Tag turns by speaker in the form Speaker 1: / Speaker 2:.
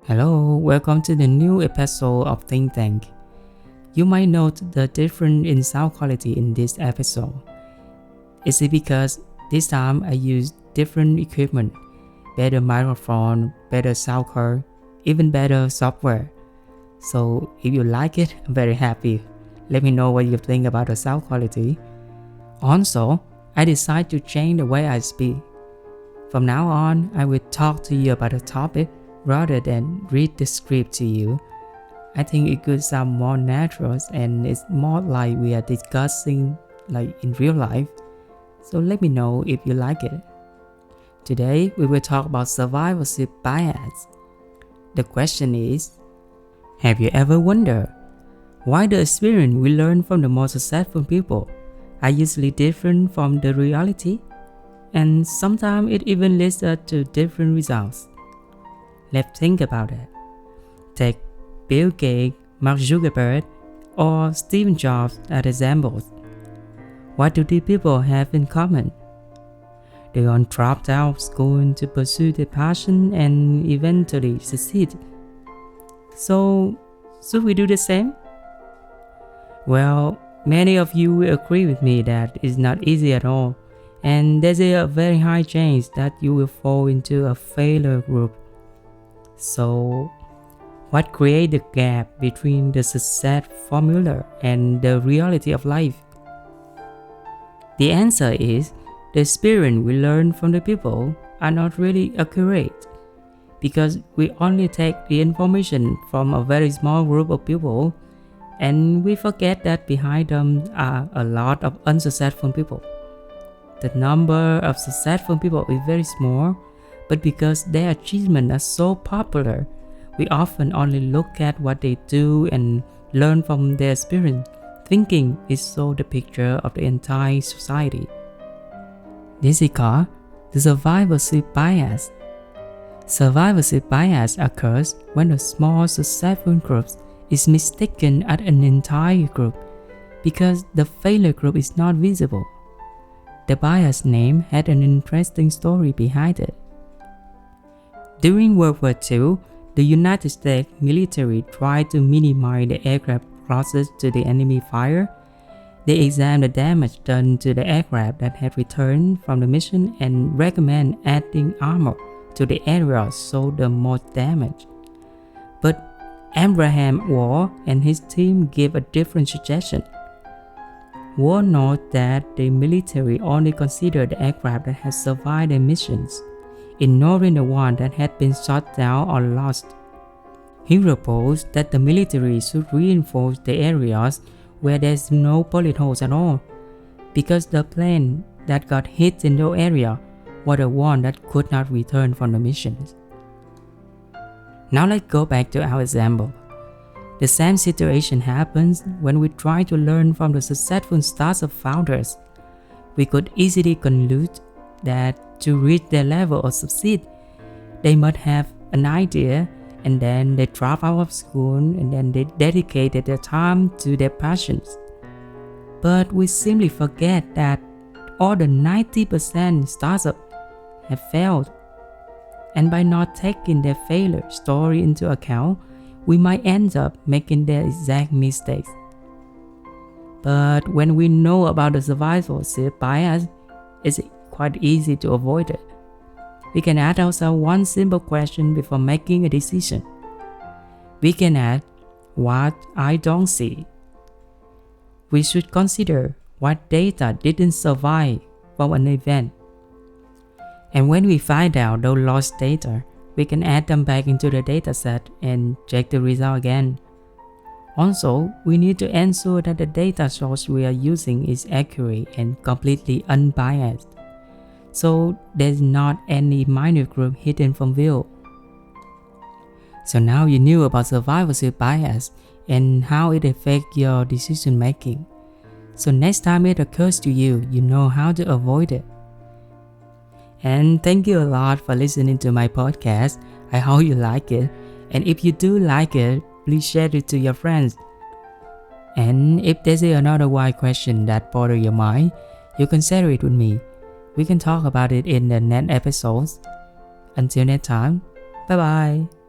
Speaker 1: Hello, welcome to the new episode of Think Tank. You might note the difference in sound quality in this episode. Is it because this time I used different equipment, better microphone, better sound card, even better software? So if you like it, I'm very happy. Let me know what you think about the sound quality. Also, I decided to change the way I speak. From now on, I will talk to you about a topic rather than read the script to you. I think it could sound more natural and it's more like we are discussing like in real life. So let me know if you like it. Today we will talk about survivorship bias. The question is, have you ever wondered why the experience we learn from the most successful people are usually different from the reality? And sometimes it even leads us to different results. Let's think about it. Take Bill Gates, Mark Zuckerberg, or Steve Jobs as examples. What do these people have in common? They all dropped out of school to pursue their passion and eventually succeed. So, should we do the same? Well, many of you will agree with me that it's not easy at all, and there's a very high chance that you will fall into a failure group. So, what creates the gap between the success formula and the reality of life? The answer is the experience we learn from the people are not really accurate because we only take the information from a very small group of people and we forget that behind them are a lot of unsuccessful people. The number of successful people is very small, but because their achievements are so popular, we often only look at what they do and learn from their experience, thinking it shows the picture of the entire society. This is called the survivorship bias. Survivorship bias occurs when a small successful group is mistaken as an entire group because the failure group is not visible. The bias name had an interesting story behind it. During World War II, the United States military tried to minimize the aircraft losses to the enemy fire. They examined the damage done to the aircraft that had returned from the mission and recommend adding armor to the areas showed the most damage. But Abraham Ward and his team gave a different suggestion. Ward noted that the military only considered the aircraft that had survived their missions, ignoring the one that had been shot down or lost. He proposed that the military should reinforce the areas where there's no bullet holes at all, because the plane that got hit in those areas were the one that could not return from the missions. Now let's go back to our example. The same situation happens when we try to learn from the successful startup founders. We could easily conclude that to reach their level of succeed, they must have an idea and then they drop out of school and then they dedicated their time to their passions. But we simply forget that all the 90% startups have failed. And by not taking their failure story into account, we might end up making their exact mistakes. But when we know about the survivorship bias, it's quite easy to avoid it. We can ask ourselves one simple question before making a decision. We can ask, what I don't see. We should consider what data didn't survive from an event. And when we find out those lost data, we can add them back into the dataset and check the result again. Also, we need to ensure that the data source we are using is accurate and completely unbiased, so there's not any minor group hidden from view. So now you knew about survivorship bias and how it affects your decision making. So next time it occurs to you, you know how to avoid it. And thank you a lot for listening to my podcast. I hope you like it. And if you do like it, please share it to your friends. And if there's another wild question that bothers your mind, you can share it with me. We can talk about it in the next episodes. Until next time, bye bye.